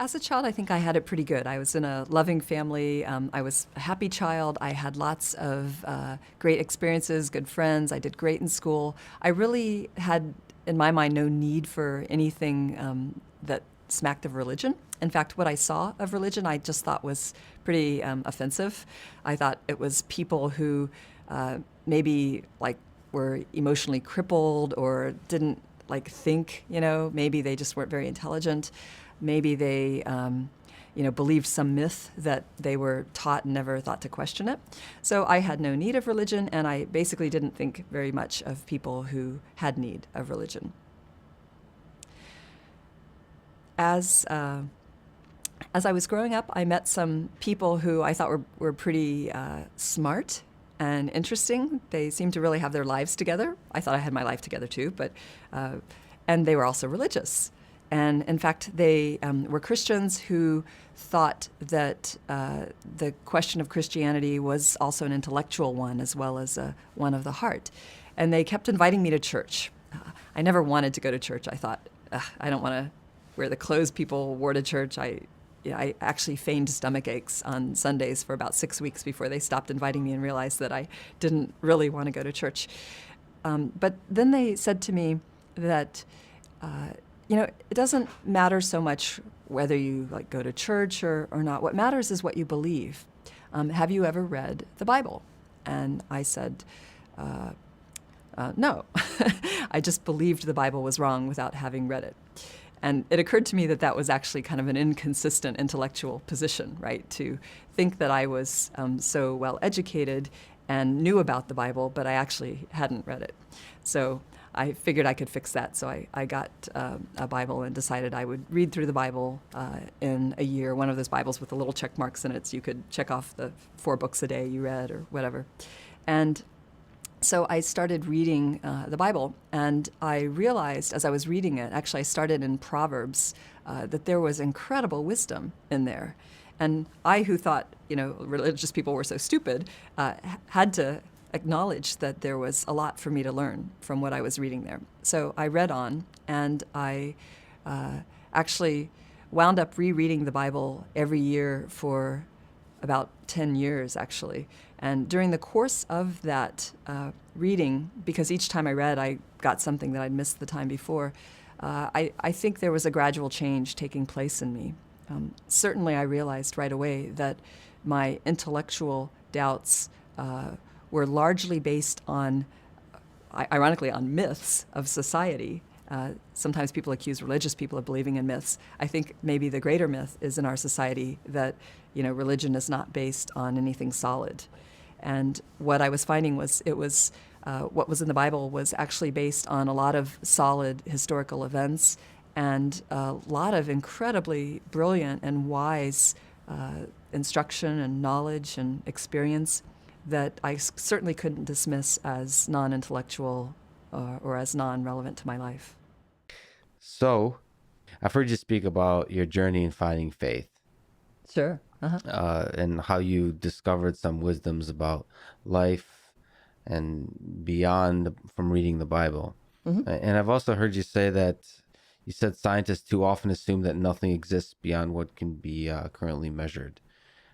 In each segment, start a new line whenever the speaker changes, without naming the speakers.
As a child, I think I had it pretty good. I was in a loving family. I was a happy child. I had lots of great experiences, good friends. I did great in school. I really had, in my mind, no need for anything that smacked of religion. In fact, what I saw of religion, I just thought was pretty offensive. I thought it was people who maybe like were emotionally crippled or didn't like think, maybe they just weren't very intelligent. Maybe they, believed some myth that they were taught and never thought to question it. So I had no need of religion, and I basically didn't think very much of people who had need of religion. As I was growing up, I met some people who I thought were pretty smart and interesting. They seemed to really have their lives together. I thought I had my life together too, but and they were also religious. And in fact, they were Christians who thought that the question of Christianity was also an intellectual one as well as one of the heart. And they kept inviting me to church. I never wanted to go to church. I thought, I don't want to wear the clothes people wore to church. I actually feigned stomach aches on Sundays for about 6 weeks before they stopped inviting me and realized that I didn't really want to go to church. But then they said to me that it doesn't matter so much whether you go to church or not. What matters is what you believe. Have you ever read the Bible? And I said, no. I just believed the Bible was wrong without having read it. And it occurred to me that that was actually kind of an inconsistent intellectual position, right? To think that I was so well educated and knew about the Bible, but I actually hadn't read it. So I figured I could fix that, so I got a Bible and decided I would read through the Bible in a year, one of those Bibles with the little check marks in it, so you could check off the 4 books a day you read or whatever. And so I started reading the Bible, and I realized as I was reading it, actually I started in Proverbs, that there was incredible wisdom in there. And I, who thought, religious people were so stupid, had to acknowledge that there was a lot for me to learn from what I was reading there. So I read on, and I actually wound up rereading the Bible every year for about 10 years, actually. And during the course of that reading, because each time I read, I got something that I'd missed the time before, I think there was a gradual change taking place in me. Certainly, I realized right away that my intellectual doubts were largely based on, ironically, on myths of society. Sometimes people accuse religious people of believing in myths. I think maybe the greater myth is in our society that, religion is not based on anything solid. And what I was finding was what was in the Bible was actually based on a lot of solid historical events and a lot of incredibly brilliant and wise instruction and knowledge and experience that I certainly couldn't dismiss as non-intellectual or as non-relevant to my life.
So, I've heard you speak about your journey in finding faith.
Sure.
And how you discovered some wisdoms about life and beyond from reading the Bible. Mm-hmm. And I've also heard you say that you said scientists too often assume that nothing exists beyond what can be currently measured.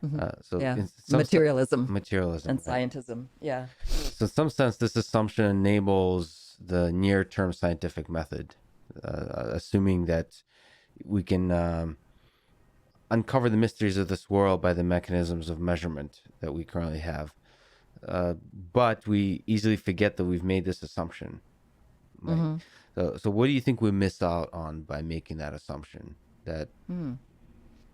Mm-hmm. Materialism and
right?
scientism. Yeah.
So in some sense, this assumption enables the near-term scientific method, assuming that we can uncover the mysteries of this world by the mechanisms of measurement that we currently have. But we easily forget that we've made this assumption. Right? Mm-hmm. So what do you think we miss out on by making that assumption?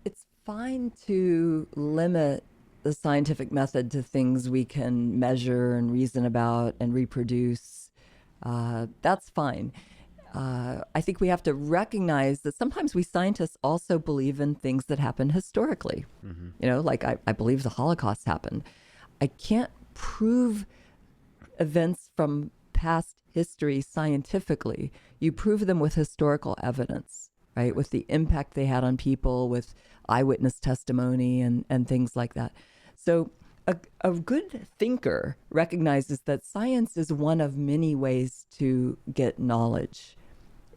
It's fine to limit the scientific method to things we can measure and reason about and reproduce. That's fine. I think we have to recognize that sometimes we scientists also believe in things that happen historically. Mm-hmm. Like I believe the Holocaust happened. I can't prove events from past history scientifically. You prove them with historical evidence, right? With the impact they had on people, with eyewitness testimony and things like that. So a good thinker recognizes that science is one of many ways to get knowledge.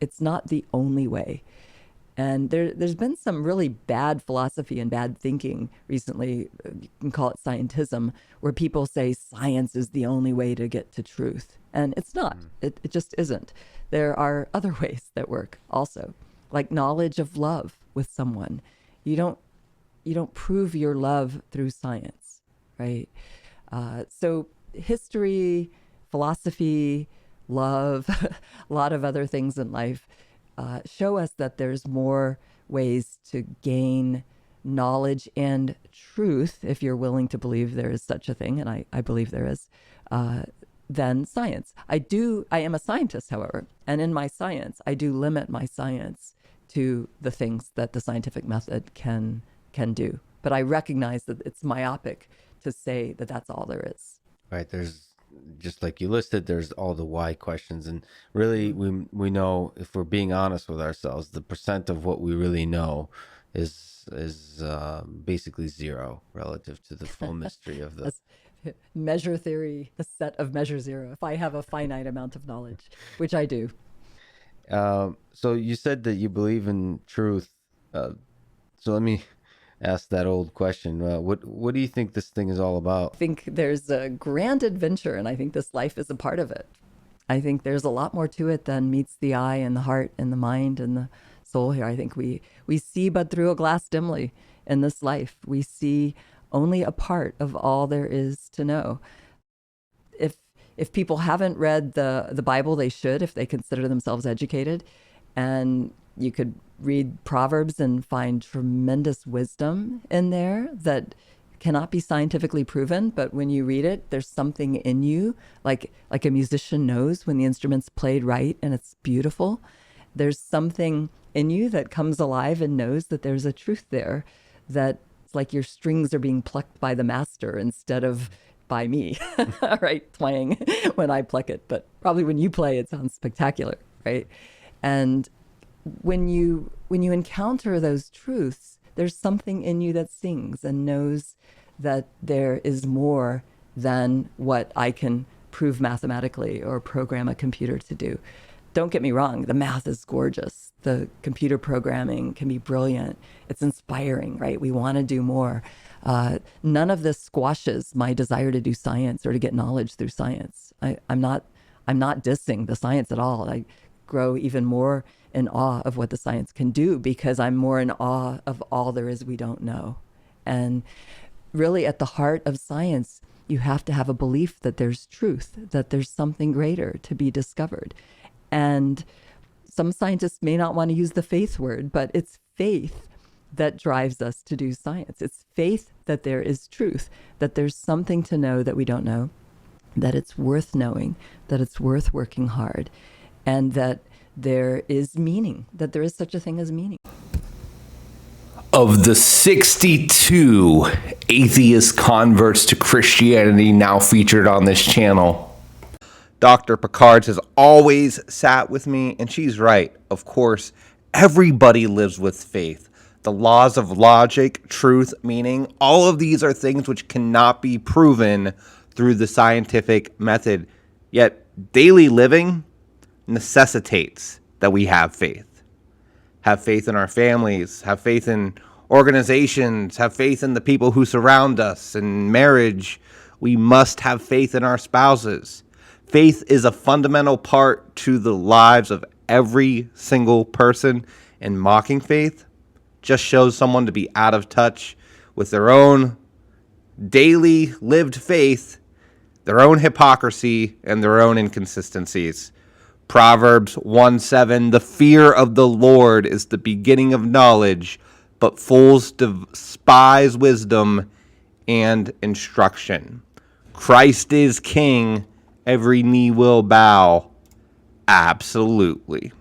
It's not the only way. And there's been some really bad philosophy and bad thinking recently, you can call it scientism, where people say science is the only way to get to truth. And it's not. It just isn't. There are other ways that work also, like knowledge of love with someone. You don't prove your love through science, right? So history, philosophy, love, a lot of other things in life show us that there's more ways to gain knowledge and truth, if you're willing to believe there is such a thing, and I believe there is, than science. I am a scientist, however, and in my science, I do limit my science to the things that the scientific method can do. But I recognize that it's myopic to say that that's all there is.
Right. There's, just like you listed, there's all the why questions. And really, we know, if we're being honest with ourselves, the percent of what we really know is basically zero relative to the full mystery of the
measure theory, a set of measure zero. If I have a finite amount of knowledge, which I do.
So you said that you believe in truth. So let me ask that old question. What do you think this thing is all about?
I think there's a grand adventure, and I think this life is a part of it. I think there's a lot more to it than meets the eye and the heart and the mind and the soul here. I think we see but through a glass dimly in this life. We see only a part of all there is to know. If people haven't read the Bible, they should, if they consider themselves educated. And you could read Proverbs and find tremendous wisdom in there that cannot be scientifically proven. But when you read it, there's something in you, like a musician knows when the instrument's played right and it's beautiful. There's something in you that comes alive and knows that there's a truth there, that it's like your strings are being plucked by the master instead of by me, right? Playing when I pluck it, but probably when you play, it sounds spectacular, right? And when you encounter those truths, there's something in you that sings and knows that there is more than what I can prove mathematically or program a computer to do. Don't get me wrong, the math is gorgeous. The computer programming can be brilliant. It's inspiring, right? We want to do more. None of this squashes my desire to do science or to get knowledge through science. I'm not dissing the science at all. I grow even more in awe of what the science can do because I'm more in awe of all there is we don't know. And really at the heart of science, you have to have a belief that there's truth, that there's something greater to be discovered. And some scientists may not want to use the faith word, but it's faith that drives us to do science. It's faith that there is truth, that there's something to know that we don't know, that it's worth knowing, that it's worth working hard, and that there is meaning, that there is such a thing as meaning.
Of the 62 atheist converts to Christianity now featured on this channel, Dr. Picard has always sat with me, and she's right. Of course, everybody lives with faith. The laws of logic, truth, meaning, all of these are things which cannot be proven through the scientific method. Yet, daily living necessitates that we have faith. Have faith in our families, have faith in organizations, have faith in the people who surround us. In marriage, we must have faith in our spouses. Faith is a fundamental part to the lives of every single person, and mocking faith just shows someone to be out of touch with their own daily lived faith, their own hypocrisy, and their own inconsistencies. Proverbs 1:7, the fear of the Lord is the beginning of knowledge, but fools despise wisdom and instruction. Christ is king, every knee will bow. Absolutely.